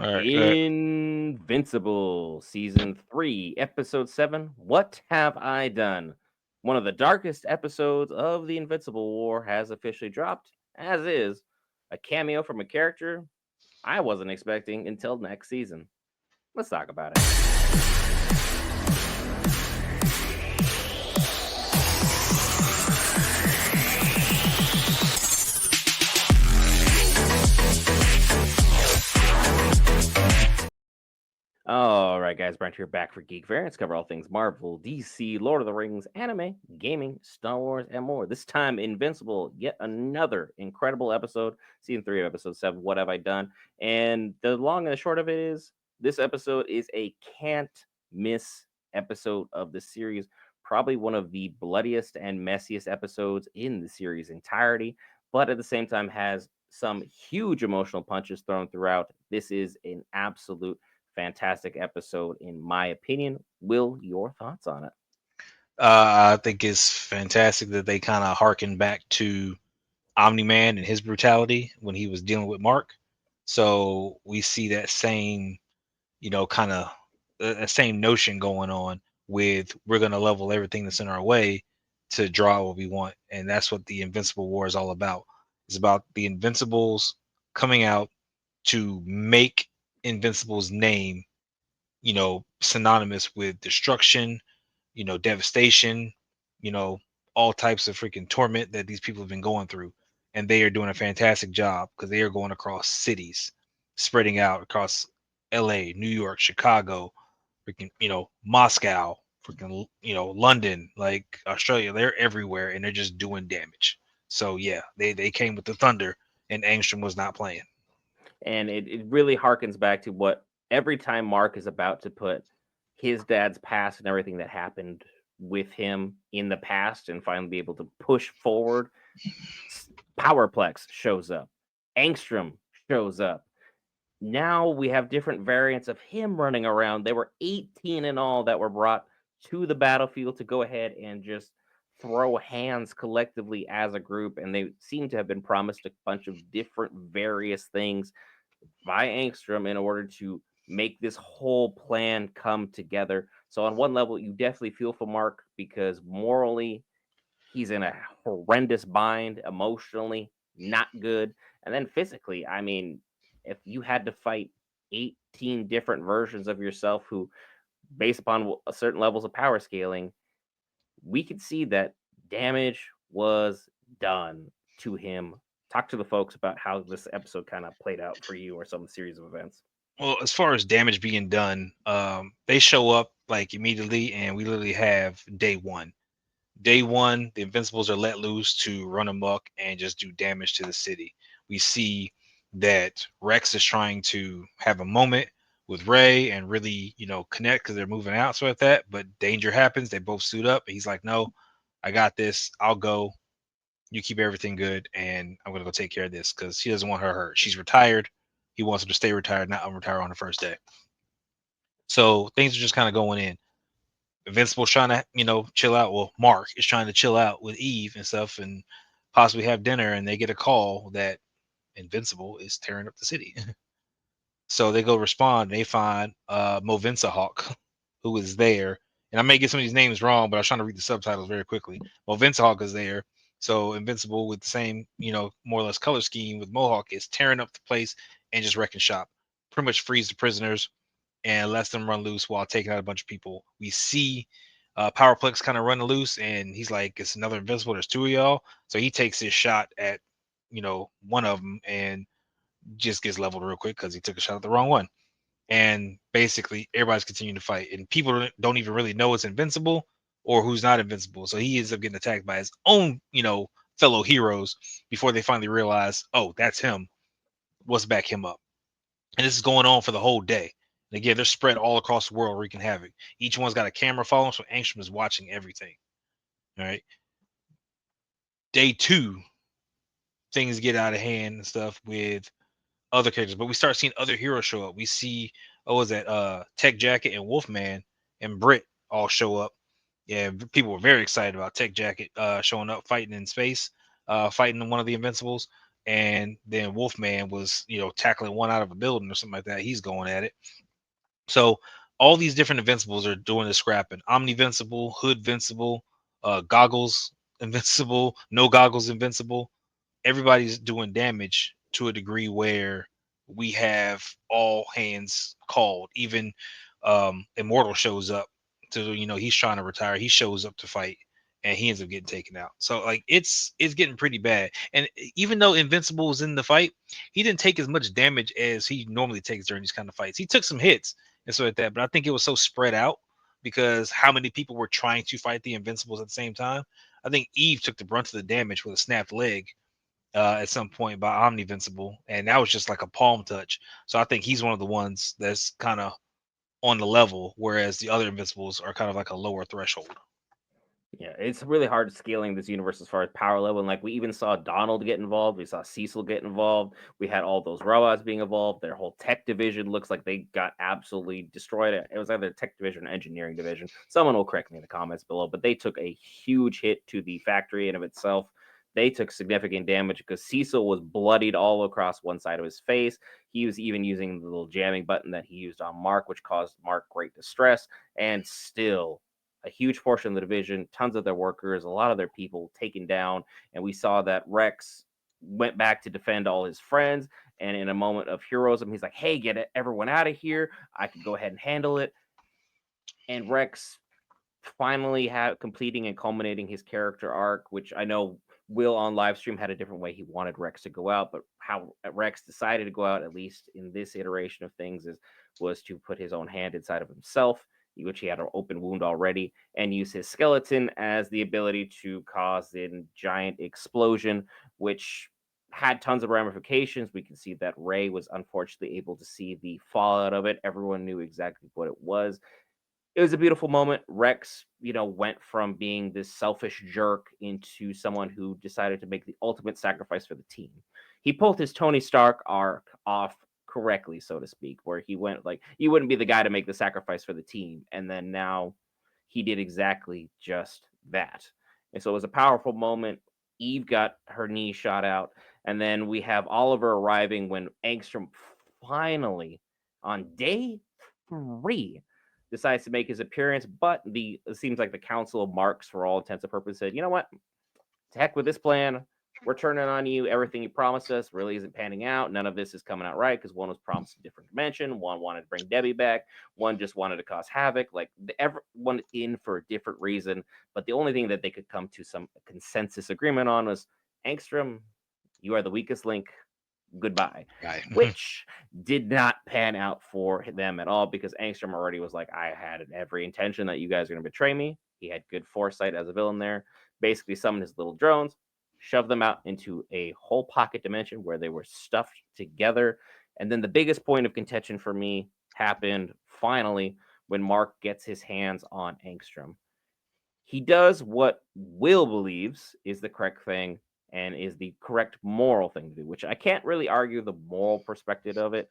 All right, go ahead. Invincible, Season 3, Episode 7, What Have I Done? One of the darkest episodes of the Invincible War has officially dropped, as is a cameo from a character I wasn't expecting until next season. Let's talk about it. All right, guys, Brent here back for Geek Variants. Cover all things Marvel, DC, Lord of the Rings, anime, gaming, Star Wars, and more. This time, Invincible, yet another incredible episode. Season 3 of Episode 7, What Have I Done? And the long and the short of it is this episode is a can't miss episode of the series. Probably one of the bloodiest and messiest episodes in the series' entirety, but at the same time has some huge emotional punches thrown throughout. This is an absolute fantastic episode, in my opinion. Will, your thoughts on it? I think it's fantastic that they kind of harken back to Omni-Man and his brutality when he was dealing with Mark. So we see that same, kind of same notion going on with we're going to level everything that's in our way to draw what we want. And that's what the Invincible War is all about. It's about the Invincibles coming out to make Invincible's name, synonymous with destruction, devastation, you know, all types of freaking torment that these people have been going through. And they are doing a fantastic job because they are going across cities, spreading out across LA, New York, Chicago, freaking, Moscow, freaking, London, like Australia. They're everywhere and they're just doing damage. So yeah, they came with the thunder and Angstrom was not playing. And it really harkens back to what every time Mark is about to put his dad's past and everything that happened with him in the past and finally be able to push forward, Powerplex shows up, Angstrom shows up. Now we have different variants of him running around. There were 18 in all that were brought to the battlefield to go ahead and just throw hands collectively as a group. And they seem to have been promised a bunch of different various things by Angstrom in order to make this whole plan come together. So, on one level, you definitely feel for Mark because morally, he's in a horrendous bind, emotionally, not good. And then physically, I mean, if you had to fight 18 different versions of yourself who, based upon certain levels of power scaling, we could see that damage was done to him. Talk to the folks about how this episode kind of played out for you or some series of events. Well, as far as damage being done, they show up like immediately, and we literally have day one. Day one, the Invincibles are let loose to run amok and just do damage to the city. We see that Rex is trying to have a moment with Ray and really, connect because they're moving out, so like that. But danger happens. They both suit up, and he's like, "No, I got this. I'll go. You keep everything good, and I'm gonna go take care of this because he doesn't want her hurt. She's retired. He wants her to stay retired, not unretire on the first day. So things are just kind of going in. Invincible's trying to, chill out. Well, Mark is trying to chill out with Eve and stuff and possibly have dinner. And they get a call that Invincible is tearing up the city. So they go respond. And they find Movinsa Hawk, who is there. And I may get some of these names wrong, but I was trying to read the subtitles very quickly. Movinsa Hawk is there. So Invincible with the same, more or less color scheme with Mohawk is tearing up the place and just wrecking shop. Pretty much frees the prisoners and lets them run loose while taking out a bunch of people. We see Powerplex kind of running loose, and he's like, "It's another Invincible. There's two of y'all." So he takes his shot at, one of them, and just gets leveled real quick because he took a shot at the wrong one. And basically, everybody's continuing to fight, and people don't even really know it's Invincible or who's not Invincible. So he ends up getting attacked by his own, fellow heroes before they finally realize, oh, that's him. Let's back him up. And this is going on for the whole day. And again, they're spread all across the world wreaking havoc. Each one's got a camera following, so Angstrom is watching everything. All right. Day two, things get out of hand and stuff with other characters, but we start seeing other heroes show up. We see, oh, was that Tech Jacket and Wolfman and Brit all show up. Yeah, people were very excited about Tech Jacket showing up, fighting in space, fighting one of the Invincibles. and then Wolfman was, tackling one out of a building or something like that. He's going at it. So all these different Invincibles are doing the scrapping. Omni-Vincible, Hood-Vincible, Goggles Invincible, No Goggles Invincible. Everybody's doing damage to a degree where we have all hands called. Even Immortal shows up to, he's trying to retire. He shows up to fight, and he ends up getting taken out. So like it's getting pretty bad. And even though Invincible was in the fight, he didn't take as much damage as he normally takes during these kind of fights. He took some hits and so like that, but I think it was so spread out because how many people were trying to fight the Invincibles at the same time. I think Eve took the brunt of the damage with a snapped leg at some point by Omni-Vincible, and that was just like a palm touch. So I think he's one of the ones that's kind of on the level, whereas the other Invincibles are kind of like a lower threshold. Yeah, it's really hard scaling this universe as far as power level. And like we even saw Donald get involved. We saw Cecil get involved. We had all those robots being involved. Their whole tech division looks like they got absolutely destroyed. It was either tech division or engineering division. Someone will correct me in the comments below, but they took a huge hit to the factory in of itself. They took significant damage because Cecil was bloodied all across one side of his face. He was even using the little jamming button that he used on Mark, which caused Mark great distress. And still, a huge portion of the division, tons of their workers, a lot of their people taken down. And we saw that Rex went back to defend all his friends. And in a moment of heroism, he's like, hey, get it, everyone out of here. I could go ahead and handle it. And Rex finally completing and culminating his character arc, which I know Will on live stream had a different way he wanted Rex to go out, but how Rex decided to go out, at least in this iteration of things, was to put his own hand inside of himself, which he had an open wound already, and use his skeleton as the ability to cause a giant explosion, which had tons of ramifications. We can see that Ray was unfortunately able to see the fallout of it. Everyone knew exactly what it was. It was a beautiful moment. Rex, went from being this selfish jerk into someone who decided to make the ultimate sacrifice for the team. He pulled his Tony Stark arc off correctly, so to speak, where he went like, you wouldn't be the guy to make the sacrifice for the team. And then now he did exactly just that. And so it was a powerful moment. Eve got her knee shot out. And then we have Oliver arriving when Angstrom finally, on day 3, decides to make his appearance, but it seems like the Council of Marks, for all intents and purposes, said, you know what? To heck with this plan. We're turning on you. Everything you promised us really isn't panning out. None of this is coming out right because one was promised a different dimension. One wanted to bring Debbie back. One just wanted to cause havoc. Like everyone in for a different reason. But the only thing that they could come to some consensus agreement on was Angstrom, you are the weakest link. Goodbye, Right. which did not pan out for them at all because Angstrom already was like, I had every intention that you guys are going to betray me. He had good foresight as a villain there. Basically, summoned his little drones, shoved them out into a whole pocket dimension where they were stuffed together. And then the biggest point of contention for me happened finally when Mark gets his hands on Angstrom. He does what Will believes is the correct thing and is the correct moral thing to do, which I can't really argue the moral perspective of it.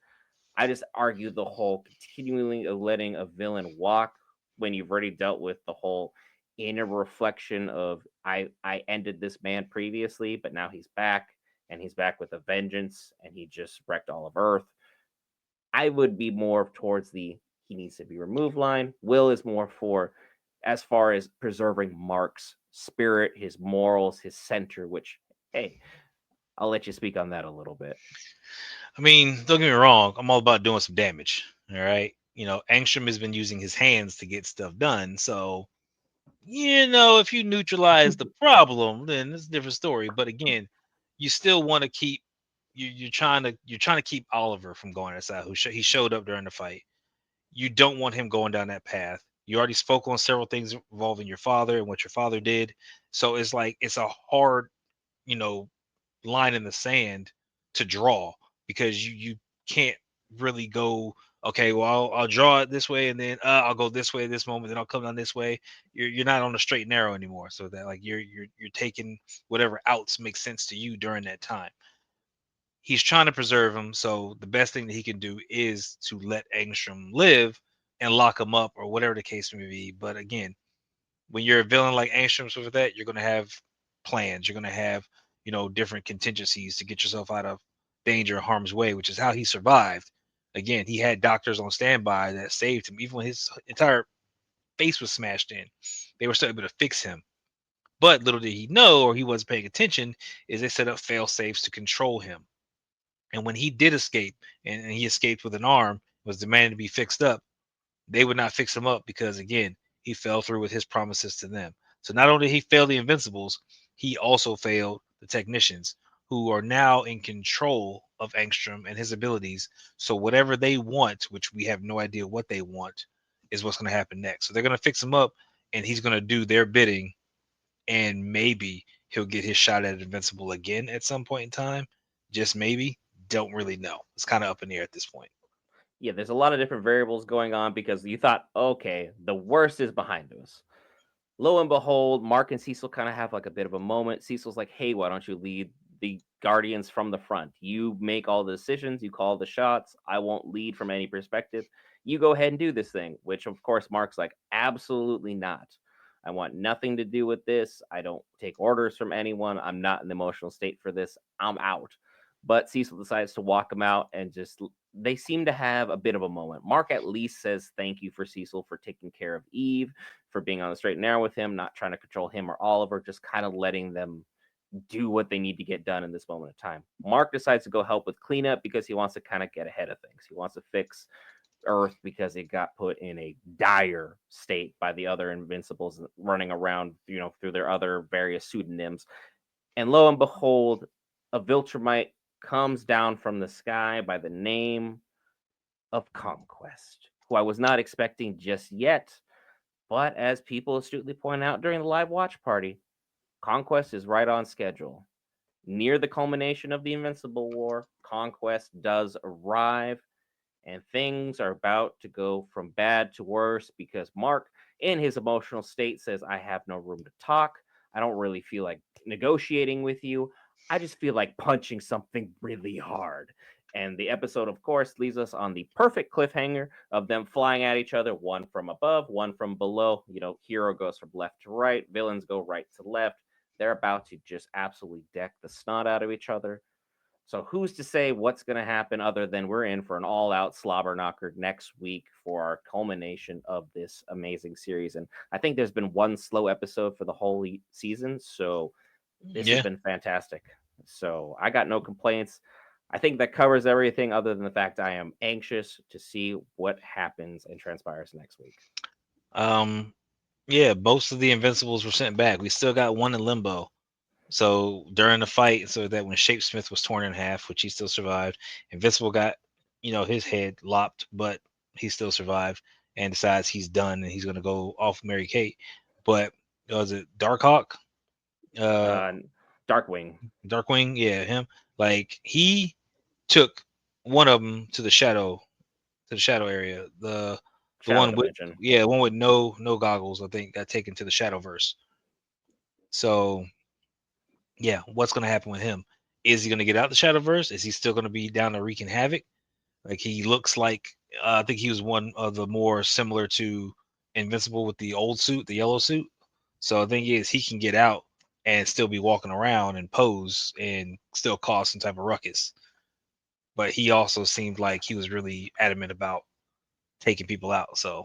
I just argue the whole continually letting a villain walk when you've already dealt with the whole inner reflection of I ended this man previously, but now he's back and he's back with a vengeance and he just wrecked all of Earth. I would be more towards the he needs to be removed line. Will is more for as far as preserving Mark's spirit, his morals, his center, which, hey, I'll let you speak on that a little bit. I mean, don't get me wrong. I'm all about doing some damage. All right. Angstrom has been using his hands to get stuff done. So, if you neutralize the problem, then it's a different story. But again, you still want to keep you're trying to keep Oliver from going aside. He showed up during the fight. You don't want him going down that path. You already spoke on several things involving your father and what your father did. So it's like it's a hard, you know, line in the sand to draw because you can't really go, okay, well I'll draw it this way and then I'll go this way at this moment, then I'll come down this way. You're not on the straight and narrow anymore. So that like you're taking whatever outs make sense to you during that time. He's trying to preserve him, so the best thing that he can do is to let Angstrom live and lock him up or whatever the case may be. But again, when you're a villain like Angstrom's with that, you're gonna have plans. You're gonna have, different contingencies to get yourself out of danger or harm's way, which is how he survived. Again, he had doctors on standby that saved him, even when his entire face was smashed in. They were still able to fix him. But little did he know, or he wasn't paying attention, is they set up fail safes to control him. And when he did escape, and he escaped with an arm, was demanding to be fixed up, they would not fix him up because, again, he fell through with his promises to them. So not only did he fail the Invincibles, he also failed the technicians, who are now in control of Angstrom and his abilities. So whatever they want, which we have no idea what they want, is what's going to happen next. So they're going to fix him up, and he's going to do their bidding, and maybe he'll get his shot at Invincible again at some point in time. Just maybe. Don't really know. It's kind of up in the air at this point. Yeah, there's a lot of different variables going on because you thought, okay, the worst is behind us. Lo and behold, Mark and Cecil kind of have like a bit of a moment. Cecil's like, hey, why don't you lead the Guardians from the front? You make all the decisions, you call the shots. I won't lead from any perspective. You go ahead and do this thing, which of course Mark's like, absolutely not. I want nothing to do with this. I don't take orders from anyone. I'm not in the emotional state for this. I'm out. But Cecil decides to walk him out, and just they seem to have a bit of a moment. Mark at least says thank you for Cecil for taking care of Eve, for being on the straight and narrow with him, not trying to control him or Oliver, just kind of letting them do what they need to get done in this moment of time. Mark decides to go help with cleanup because he wants to kind of get ahead of things. He wants to fix Earth because it got put in a dire state by the other Invincibles running around, through their other various pseudonyms. And lo and behold, a Viltrumite comes down from the sky by the name of Conquest, who I was not expecting just yet. But as people astutely point out during the live watch party, Conquest is right on schedule. Near the culmination of the Invincible War, Conquest does arrive, and things are about to go from bad to worse because Mark, in his emotional state, says, I have no room to talk. I don't really feel like negotiating with you. I just feel like punching something really hard. And the episode, of course, leaves us on the perfect cliffhanger of them flying at each other, one from above, one from below. Hero goes from left to right, villains go right to left. They're about to just absolutely deck the snot out of each other. So who's to say what's going to happen other than we're in for an all-out slobber knocker next week for our culmination of this amazing series. And I think there's been one slow episode for the whole season, so this has Yeah. been fantastic. So I got no complaints. I think that covers everything other than the fact I am anxious to see what happens and transpires next week. Yeah, most of the Invincibles were sent back. We still got one in limbo. So during the fight, so that when Shapesmith was torn in half, which he still survived, Invincible got, his head lopped, but he still survived and decides he's done and he's gonna go off Mary Kate. But was it Darkhawk? Uh Uh, Darkwing. Darkwing, yeah, him. Like he took one of them to the shadow area. The Shadow one with, Dimension. yeah, one with no goggles, I think, got taken to the Shadowverse. So yeah, what's gonna happen with him? Is he gonna get out the Shadowverse? Is he still gonna be down to wreaking havoc? Like he looks like, I think he was one of the more similar to Invincible with the old suit, the yellow suit. So the thing is, he can get out and still be walking around and pose and still cause some type of ruckus. But he also seemed like he was really adamant about taking people out. So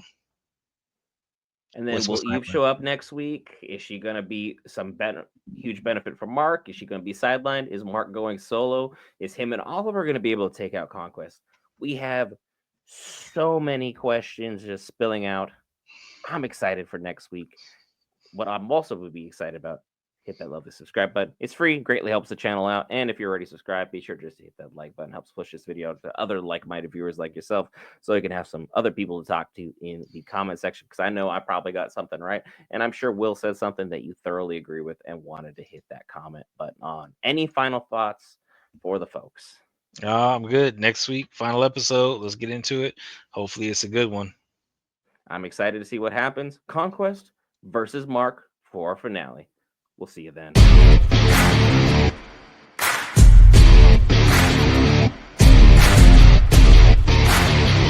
And then what's will gonna Eve happen? show up next week? Is she going to be some huge benefit for Mark? Is she going to be sidelined? Is Mark going solo? Is him and Oliver going to be able to take out Conquest? We have so many questions just spilling out. I'm excited for next week. What I'm also would be excited about, hit that lovely subscribe button. It's free, greatly helps the channel out. And if you're already subscribed, be sure just to hit that like button. Helps push this video out to other like-minded viewers like yourself, so you can have some other people to talk to in the comment section. Because I know I probably got something right, and I'm sure Will said something that you thoroughly agree with and wanted to hit that comment button on. Any final thoughts for the folks? I'm good. Next week, final episode. Let's get into it. Hopefully, it's a good one. I'm excited to see what happens. Conquest versus Mark for our finale. We'll see you then.